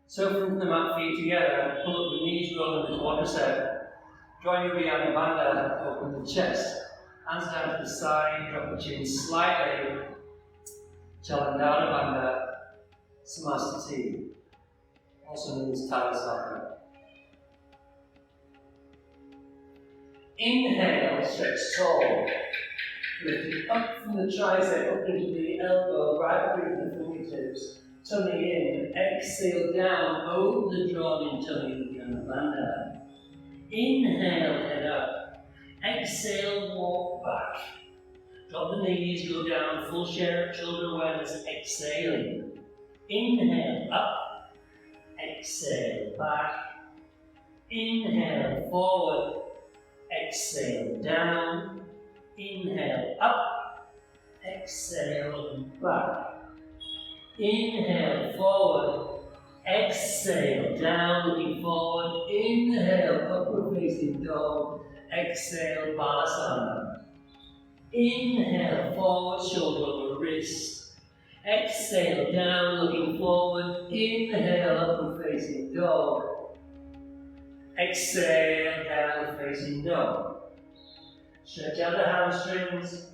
So from the mat, feet together, pull up the knees, roll in the quadricep. Join your Uddiyana Bandha, open the chest. Hands down to the side, drop the chin slightly. Chalandana Bandha, Samastiti. Also known as Tadasana. Inhale, stretch tall. Lift up from the tricep, up into the elbow, right up into the fingertips. Tummy in, exhale down, over the drawn in tummy, Uddiyana Bandha. Inhale, head up. Exhale, walk back. Drop the knees, go down, full share of shoulder awareness, exhaling. Inhale, up. Exhale, back. Inhale, forward. Exhale, down. Inhale, up. Exhale, back. Inhale, forward. Exhale, down, looking forward. Inhale, upward facing dog. Exhale, Balasana. Inhale, forward, shoulder over wrist. Exhale, down, looking forward. Inhale, upward facing dog. Exhale, down facing dog. Stretch out the hamstrings.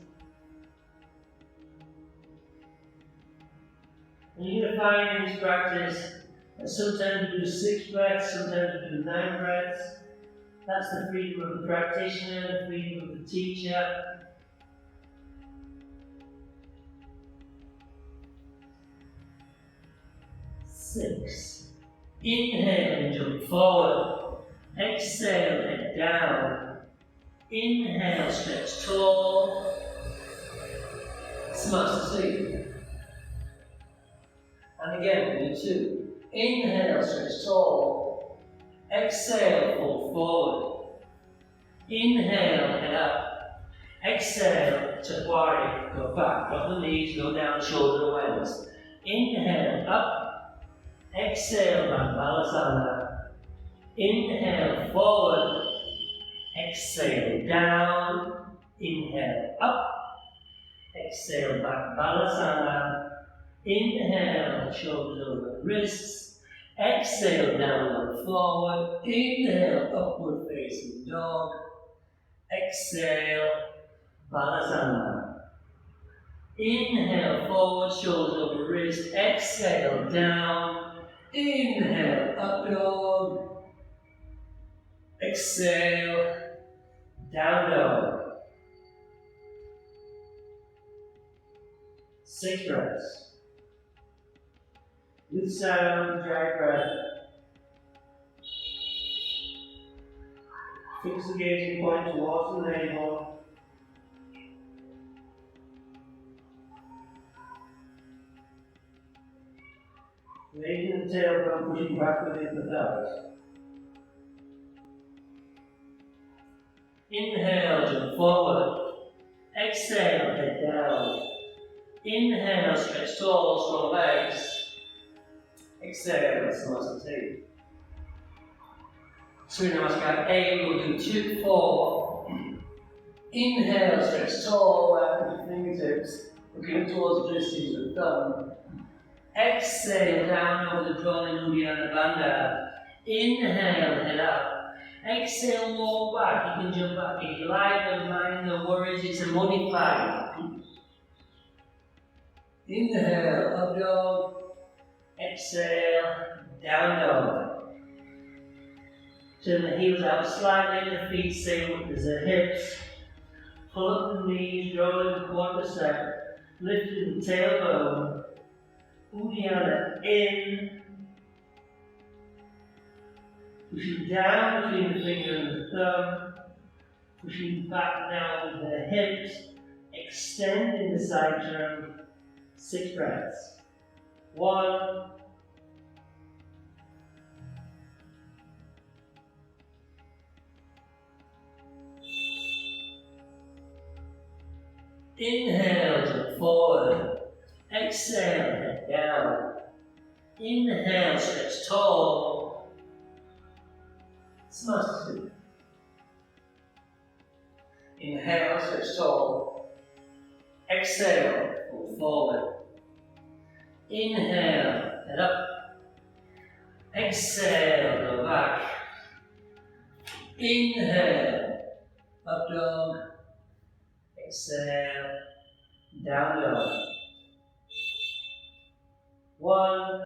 And you're going to find in this practice that sometimes we do 6 breaths, sometimes we do 9 breaths. That's the freedom of the practitioner, the freedom of the teacher. Six. Inhale and jump forward. Exhale, head down. Inhale, stretch tall. Samastiti. And again, we do 2. Inhale, stretch tall. Exhale, fold forward. Inhale, head up. Exhale, Chakwari, go back. Drop the knees, go down, shoulder awareness. Inhale, up. Exhale, back, Balasana. Inhale, forward. Exhale, down. Inhale, up. Exhale, back, Balasana. Inhale, shoulders over wrists. Exhale, downward forward. Inhale, upward facing dog. Exhale, Balasana. Inhale, forward, shoulders over wrist. Exhale, down. Inhale, up dog. Exhale, down dog. 6 breaths. With sound, dry breath. Fix the gazing point towards the navel. Making the tailbone, pushing back within the thighs. Inhale, jump forward. Exhale, head down. Inhale, stretch tall, strong legs. Exhale, Samastiti. Suryanamaskar A, we'll do 2, 4. Inhale, stretch tall, left with your fingertips. Looking towards the wrists with the thumb. Exhale, down over the drawn in Uddiyana Bandha. Inhale, head up. Exhale, walk back. You can jump back if you like, don't mind, no worries, it's a modified. Inhale, up dog. Exhale, down dog. Turn the heels out slightly, the feet stay up as the hips. Pull up the knees, roll in the quadricep, lifting the tailbone. Uddiyana in. Pushing down between the finger and the thumb. Pushing back down with the hips. Extending the side turn. 6 breaths. 1. Inhale, jump forward. Exhale, head down. Inhale, stretch tall. Samastiti. Inhale, stretch tall. Exhale, fold forward. Inhale, head up. Exhale, go back. Inhale, up dog. Exhale, down dog. 1.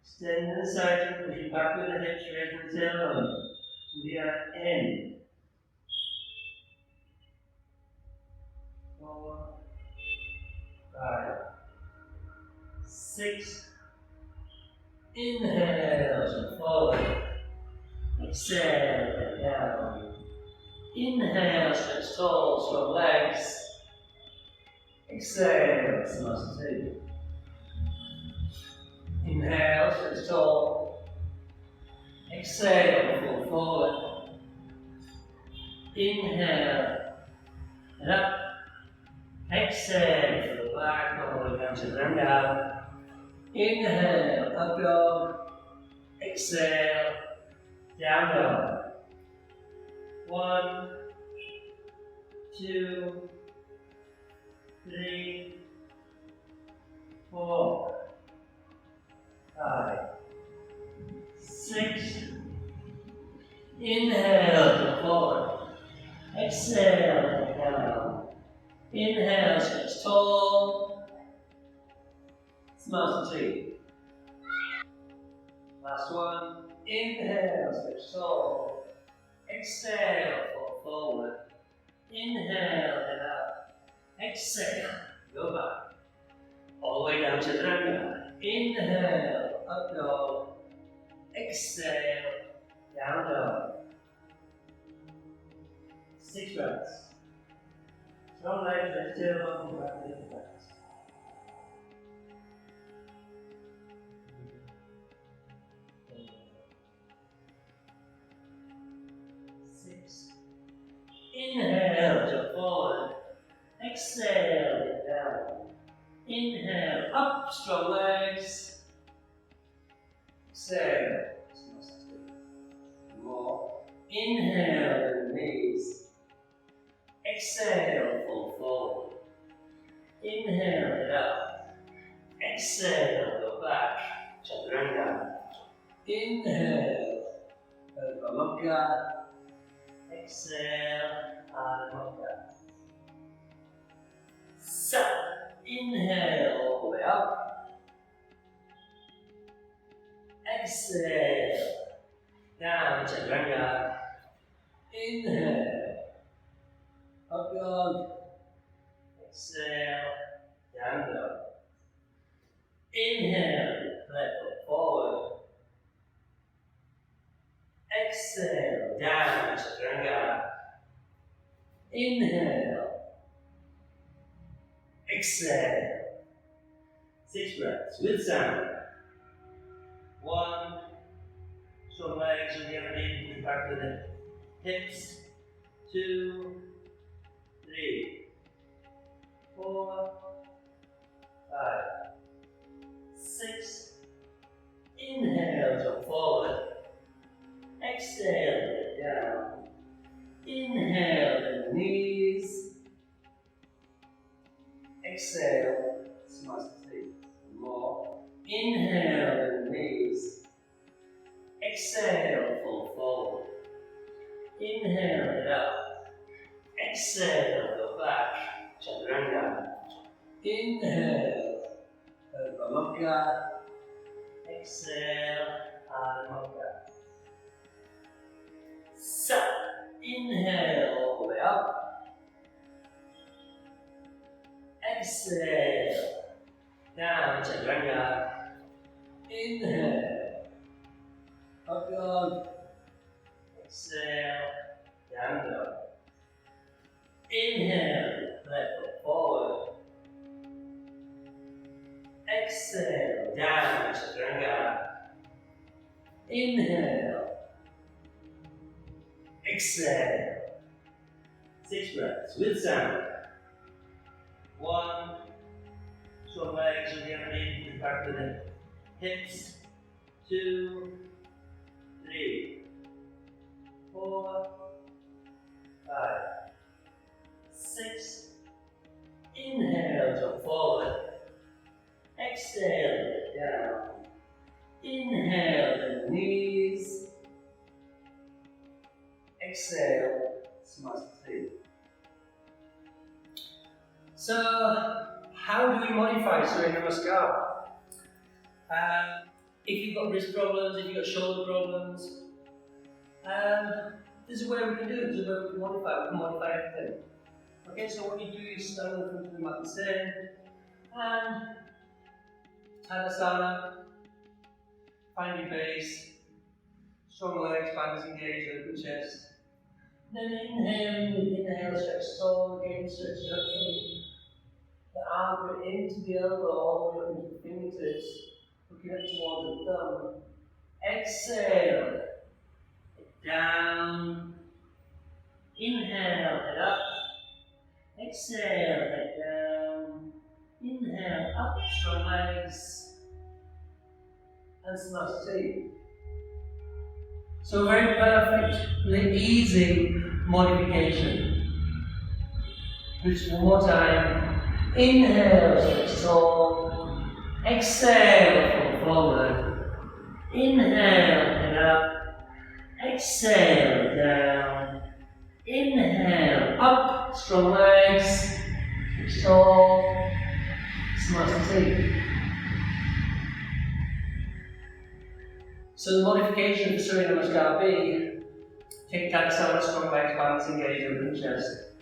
Extend the side, pushing back with the hips, raising the tailbone. We are in. 4, 5, 6. Inhale, forward. Exhale, down. Inhale, stretch tall, strong legs. Exhale, Samasthiti. Inhale, stretch tall. Exhale, fall forward. Inhale, and up. Exhale, fall back, all the way down to the ground down. Inhale, up dog. Exhale, down dog. 1, 2, 3, 4, 5, 6. Inhale, to forward. Exhale, down. Inhale, stretch tall. Samasthiti. Last one. Inhale, stretch tall. Exhale, fall forward. Inhale, and up. Exhale, go back. All the way down to Brahma. Inhale, up dog. Exhale, down dog. 6 breaths. Strong legs, let's tail up and back to the breaths. 6. Inhale to forward. Exhale down. Inhale up, strong legs. Exhale. More. Inhale, knees. Exhale, fall forward. Inhale, it up. Exhale, go back. Chaturanga. Inhale, Brahma. Exhale, Adho. Sat. Inhale, all the way up. Exhale, down, Chaturanga. Inhale, up dog. Exhale, down dog. Inhale, left foot forward. Exhale, down, Chaturanga. Inhale. Exhale. 6 breaths with sound. 1. Strong legs on the other knee, push back to the hips. 2, 3, 4, 5, 6. Inhale, jump forward. Exhale, down. Inhale, the knees. Exhale, Samasthiti. More. Inhale, the knees. Exhale, fall forward. Inhale, it up. Exhale, go back. Chaturanga. Inhale, Brahma. Exhale, Adho. Sat. Inhale, all the way up. Exhale, down, Chaturanga. Inhale, up dog. Exhale, down dog. Inhale, left foot forward. Exhale, down, Chaturanga. Inhale. Exhale. 6 breaths with sound. 1. Strong legs on the other knee, push back to the hips. 2, 3, 4, 5, 6. Inhale, jump forward. Exhale, down. Inhale, bend the knees. Exhale, Samasthiti. So, how do we modify Suryanamaskar? If you've got wrist problems, if you've got shoulder problems, there's a way we can do it, there's a way we can modify everything. Okay, so what you do is stand in front of the mat the same, and Tadasana, find your base, strong legs, balance engaged, open chest. Then inhale, stretch tall, again stretch it up from the arm into the elbow, all the way up into the fingertips, looking up towards the thumb. Exhale, down. Inhale, head up. Exhale, head down. Inhale, up, strong legs. And Samasthiti. So very perfectly easy modification. Just one more time. Inhale, stretch tall. Exhale, fall forward. Inhale, head up. Exhale, down. Inhale, up, strong legs. Stretch tall. Samasthiti. So the modification for Suryanamaskar B, take Tadasana, strong legs, balance engaged, open chest.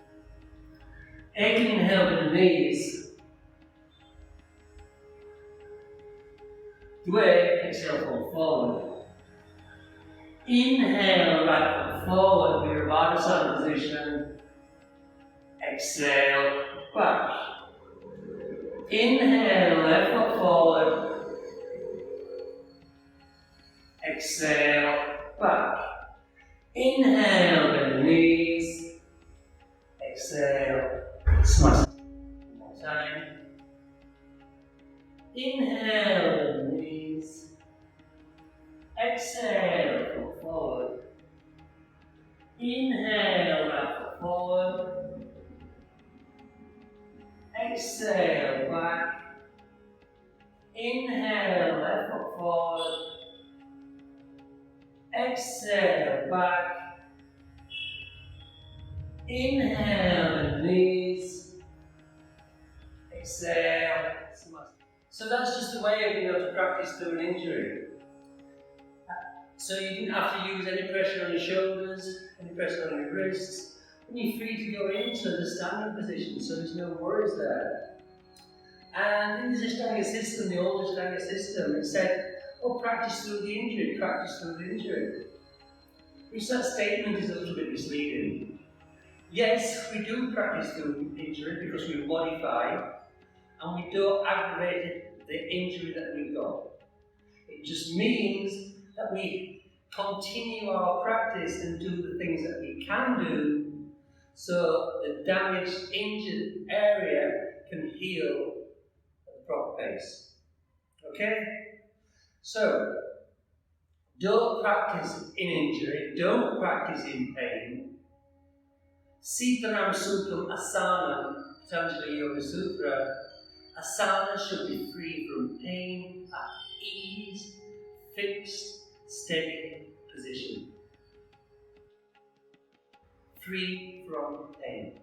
Again, inhale with the knees. Dway, exhale, fall forward. Inhale, right foot forward, Virabhadasana position. Exhale, back. Inhale, left foot forward. Exhale, back. Inhale, bend the knees. Exhale, smash. One more time. Inhale, bend the knees. Exhale, foot forward. Inhale, right foot forward. Exhale, back. Inhale, left foot forward. Exhale, back. Inhale, bend the knees. Exhale, Samasthiti. So that's just a way of being able to practice through an injury. So you didn't have to use any pressure on your shoulders, any pressure on your wrists, and you're free to go into the standing position, so there's no worries there. And in the Ashtanga system, the old Ashtanga system, it said, oh, practice through the injury, practice through the injury. Which that statement is a little bit misleading. Yes, we do practice through injury because we modify, and we don't aggravate the injury that we've got. It just means that we continue our practice and do the things that we can do so the damaged, injured area can heal at the proper pace. Okay? So, don't practice in injury, don't practice in pain. Sitaram Sukam Asana, Patanjali Yoga Sutra, asana should be free from pain, at ease, fixed, steady position. Free from pain.